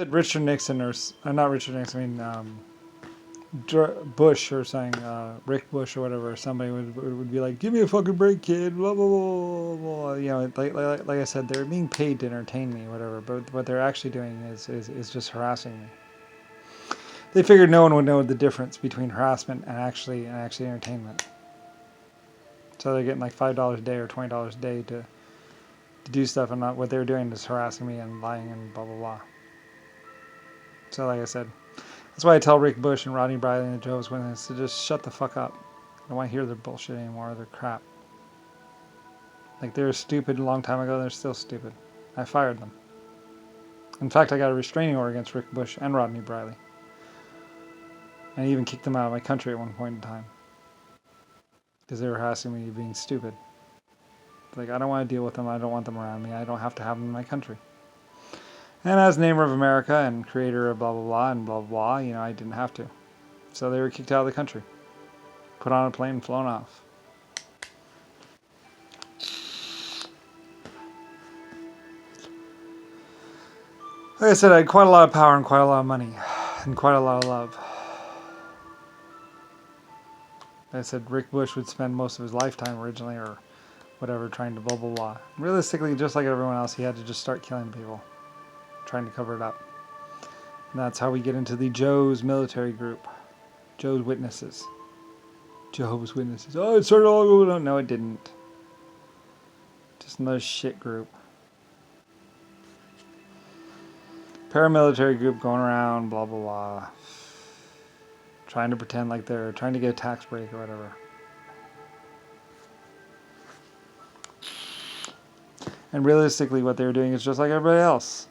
Richard Nixon or not Richard Nixon. I mean Bush or saying Rick Bush or whatever. Somebody would be like, "Give me a fucking break, kid." Blah blah blah blah. You know, like I said, they're being paid to entertain me, whatever. But what they're actually doing is just harassing me. They figured no one would know the difference between harassment and actually entertainment. So they're getting like $5 a day or $20 a day to do stuff, and not what they're doing is harassing me and lying and blah blah blah. So like I said, that's why I tell Rick Bush and Rodney Briley and the Jehovah's Witnesses to just shut the fuck up. I don't want to hear their bullshit anymore, their crap. Like, they were stupid a long time ago, they're still stupid. I fired them. In fact, I got a restraining order against Rick Bush and Rodney Briley. I even kicked them out of my country at one point in time. Because they were harassing me being stupid. Like, I don't want to deal with them, I don't want them around me, I don't have to have them in my country. And as neighbor of America and creator of blah blah blah and blah blah blah, you know, I didn't have to. So they were kicked out of the country. Put on a plane and flown off. Like I said, I had quite a lot of power and quite a lot of money. And quite a lot of love. Like I said, Rick Bush would spend most of his lifetime originally, or whatever, trying to blah blah blah. Realistically, just like everyone else, he had to just start killing people. Trying to cover it up. And that's how we get into the Joe's military group. Joe's Witnesses. Jehovah's Witnesses. Oh, it started all over. No, it didn't. Just another shit group. Paramilitary group going around, blah blah blah. Trying to pretend like they're trying to get a tax break or whatever. And realistically, what they were doing is just like everybody else.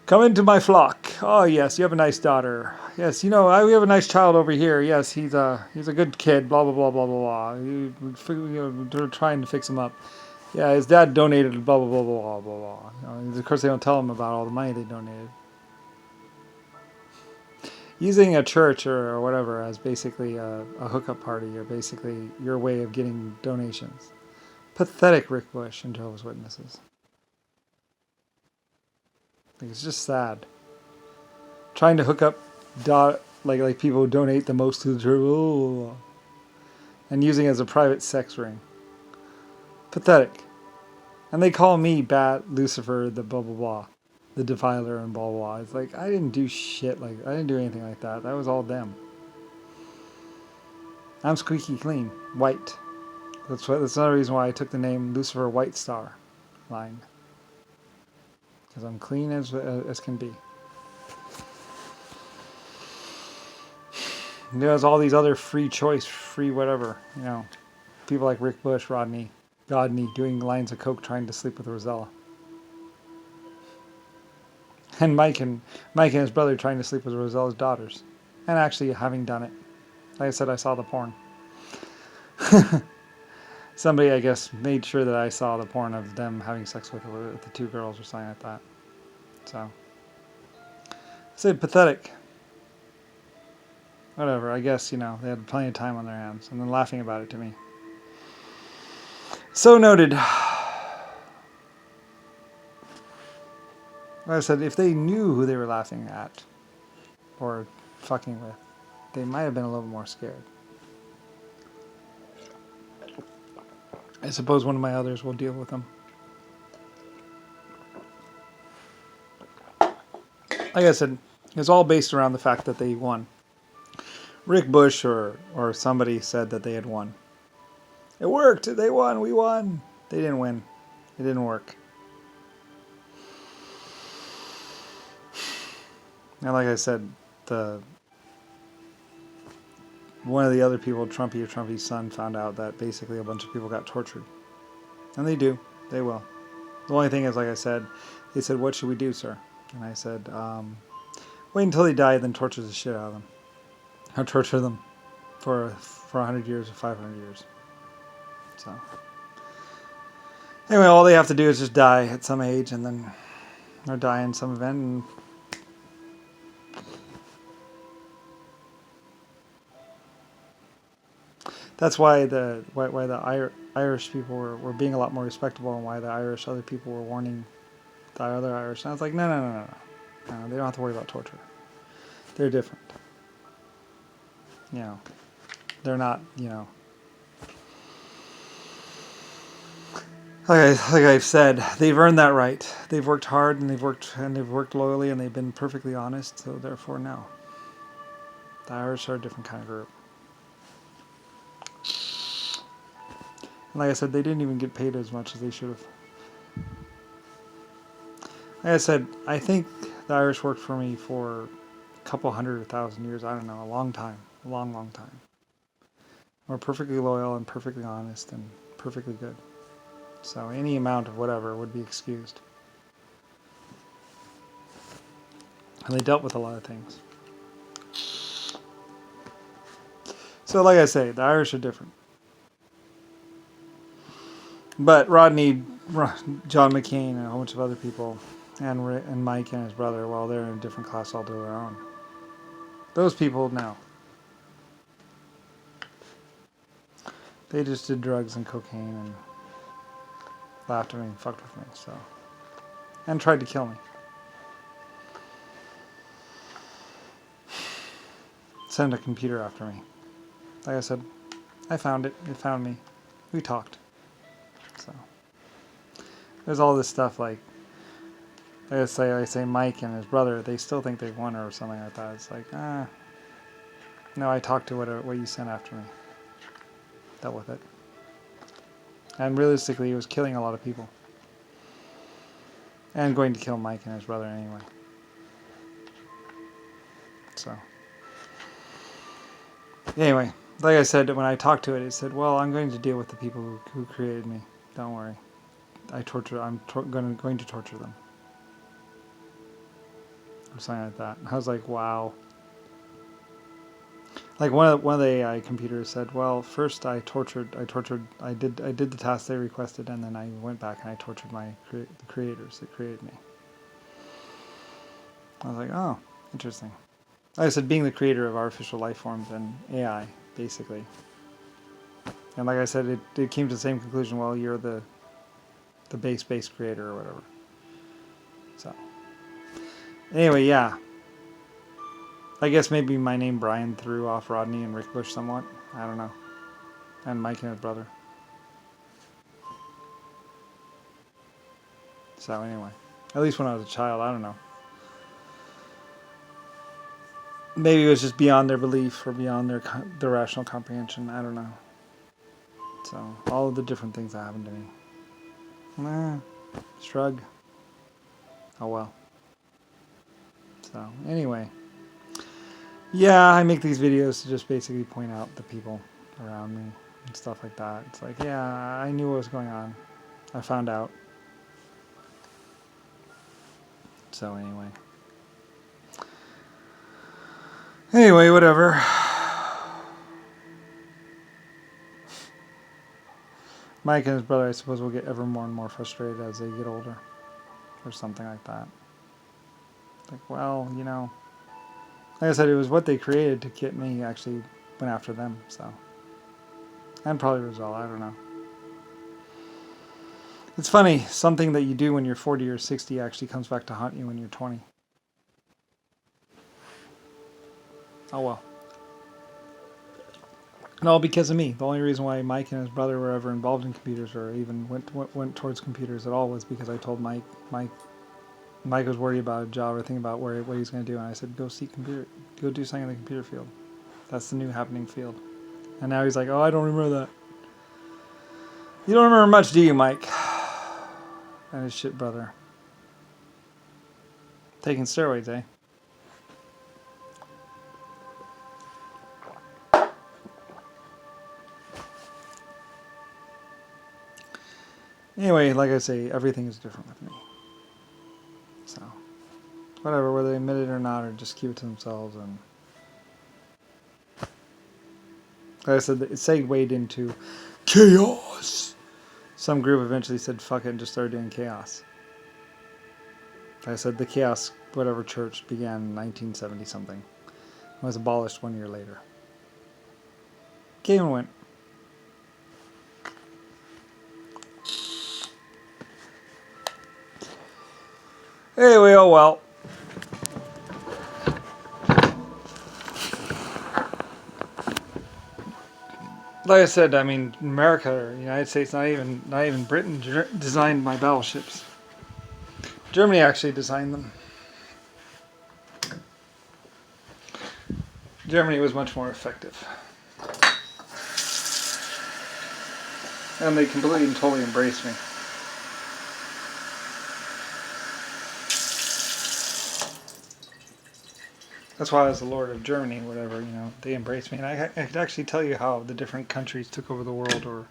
Come into my flock. Oh yes, you have a nice daughter. Yes, you know, we have a nice child over here. Yes, he's a good kid. Blah blah blah blah blah blah. They're trying to fix him up. Yeah, his dad donated. Blah blah blah blah blah blah. You know, of course, they don't tell him about all the money they donated. Using a church or whatever as basically a hookup party, or basically your way of getting donations. Pathetic, Rick Bush and Jehovah's Witnesses. Like, it's just sad. Trying to hook up like people who donate the most to the church, and using it as a private sex ring. Pathetic. And they call me Bat, Lucifer, the blah blah blah, the defiler, and blah blah. It's like, I didn't do shit. Like, I didn't do anything like that. That was all them. I'm squeaky clean, white. That's another reason why I took the name Lucifer White Star line. Because I'm clean as can be. There's all these other free choice, free whatever, you know, people like Rick Bush, Godney, doing lines of coke trying to sleep with Rosella. And Mike and his brother trying to sleep with Rosella's daughters. And actually having done it. Like I said, I saw the porn. Somebody, I guess, made sure that I saw the porn of them having sex with the two girls or something like that. So, I said pathetic. Whatever, I guess, you know, they had plenty of time on their hands. And then laughing about it to me. So noted. Like I said, if they knew who they were laughing at, or fucking with, they might have been a little more scared. I suppose one of my others will deal with them. Like I said, it's all based around the fact that they won. Rick Bush or somebody said that they had won. It worked! They won! We won! They didn't win. It didn't work. And like I said, one of the other people, Trumpy's son, found out that basically a bunch of people got tortured. And they do. They will. The only thing is, like I said, they said, "What should we do, sir?" And I said, wait until they die, then torture the shit out of them. Or torture them for 100 years or 500 years. So, anyway, all they have to do is just die at some age, and then, or die in some event, and that's why the Irish people were being a lot more respectable, and why the other people were warning the other Irish. And I was like, no. They don't have to worry about torture. They're different. They're not, like I've said, they've earned that right. They've worked hard and they've worked loyally and they've been perfectly honest. So therefore, no. The Irish are a different kind of group. And like I said, they didn't even get paid as much as they should have. Like I said, I think the Irish worked for me for a couple 100,000 years. I don't know, a long time, a long, long time. We're perfectly loyal and perfectly honest and perfectly good. So any amount of whatever would be excused. And they dealt with a lot of things. So like I say, the Irish are different. But Rodney, John McCain, and a whole bunch of other people, and Mike and his brother, well, they're in a different class all to their own. Those people, no. They just did drugs and cocaine and laughed at me and fucked with me, so. And tried to kill me. Send a computer after me. Like I said, I found it. It found me. We talked. So. There's all this stuff like I say Mike and his brother, they still think they've won or something like that. It's like, no, I talked to what you sent after me. Dealt with it. And realistically, he was killing a lot of people. And going to kill Mike and his brother anyway. So. Anyway, like I said, when I talked to it, it said, well, I'm going to deal with the people who created me. Don't worry. I'm going to torture them. Or something like that. I was like, wow. Like one of the AI computers said, well, first I did the task they requested, and then I went back and I tortured the creators that created me. I was like, oh, interesting. Like I said, being the creator of artificial life forms and AI, basically. And like I said, it came to the same conclusion, well, you're the base creator or whatever. So, anyway, yeah. I guess maybe my name Brian threw off Rodney and Rick Bush somewhat. I don't know. And Mike and his brother. So anyway. At least when I was a child, I don't know. Maybe it was just beyond their belief or beyond their rational comprehension. I don't know. So, all of the different things that happened to me. Shrug. Oh well. So, anyway. Yeah, I make these videos to just basically point out the people around me and stuff like that. It's like, yeah, I knew what was going on. I found out. So anyway. Anyway, whatever. Mike and his brother, I suppose, will get ever more and more frustrated as they get older. Or something like that. Like, well, like I said, it was what they created to get me actually went after them, so. And probably Rizal, I don't know. It's funny, something that you do when you're 40 or 60 actually comes back to haunt you when you're 20. Oh well. And all because of me. The only reason why Mike and his brother were ever involved in computers or even went towards computers at all was because I told Mike was worried about a job or thinking about what he's going to do, and I said, go do something in the computer field. That's the new happening field. And now he's like, oh, I don't remember that. You don't remember much, do you, Mike? And his shit brother. Taking steroids, eh? Anyway, like I say, everything is different with me. So, whatever, whether they admit it or not, or just keep it to themselves. And like I said, it segued into chaos. Some group eventually said fuck it and just started doing chaos. Like I said, the chaos, whatever church began in 1970 something. Was abolished 1 year later. Came and went. Anyway, oh well. Like I said, I mean, America or the United States, not even Britain designed my battleships. Germany actually designed them. Germany was much more effective. And they completely and totally embraced me. That's why I was the Lord of Germany, whatever, they embraced me. And I could actually tell you how the different countries took over the world or,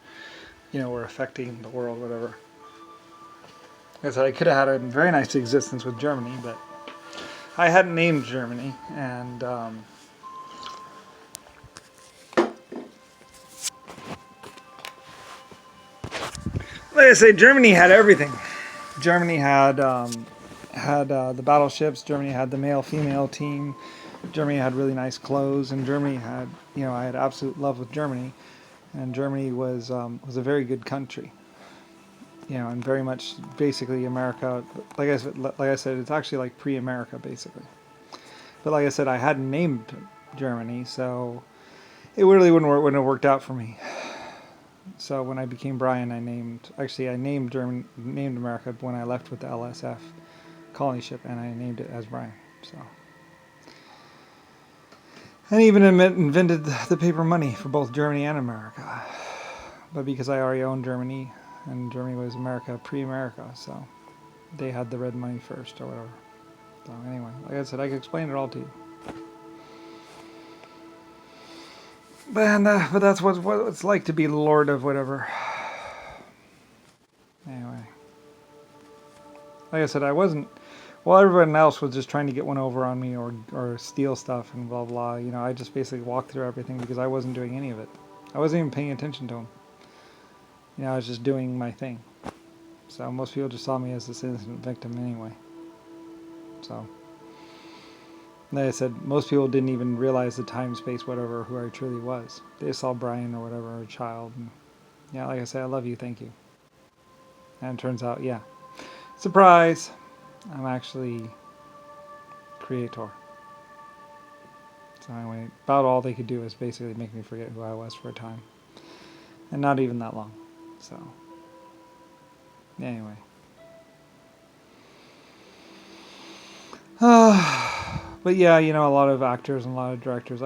were affecting the world, whatever. Like I said, I could have had a very nice existence with Germany, but I hadn't named Germany. And like I say, Germany had everything. Germany had the battleships. Germany had the male-female team. Germany had really nice clothes, and Germany had, I had absolute love with Germany, and Germany was a very good country, and very much basically America. Like I said, it's actually like pre-America basically. But like I said, I hadn't named Germany, so it really wouldn't have worked out for me. So when I became Brian, I named America when I left with the LSF colony ship, and I named it as Brian. So. And even invented the paper money for both Germany and America. But because I already owned Germany, and Germany was America pre-America, so they had the red money first or whatever. So anyway, like I said, I could explain it all to you. But that's what it's like to be Lord of whatever. Anyway, like I said, I wasn't. Well, everyone else was just trying to get one over on me or steal stuff and blah blah. I just basically walked through everything because I wasn't doing any of it. I wasn't even paying attention to them. I was just doing my thing. So most people just saw me as this innocent victim anyway. So, like I said, most people didn't even realize the time, space, whatever, who I truly was. They saw Brian or whatever, or a child. And, like I said, I love you, thank you. And it turns out, surprise, I'm actually creator. So anyway, about all they could do is basically make me forget who I was for a time. And not even that long. So, anyway. But yeah, a lot of actors and a lot of directors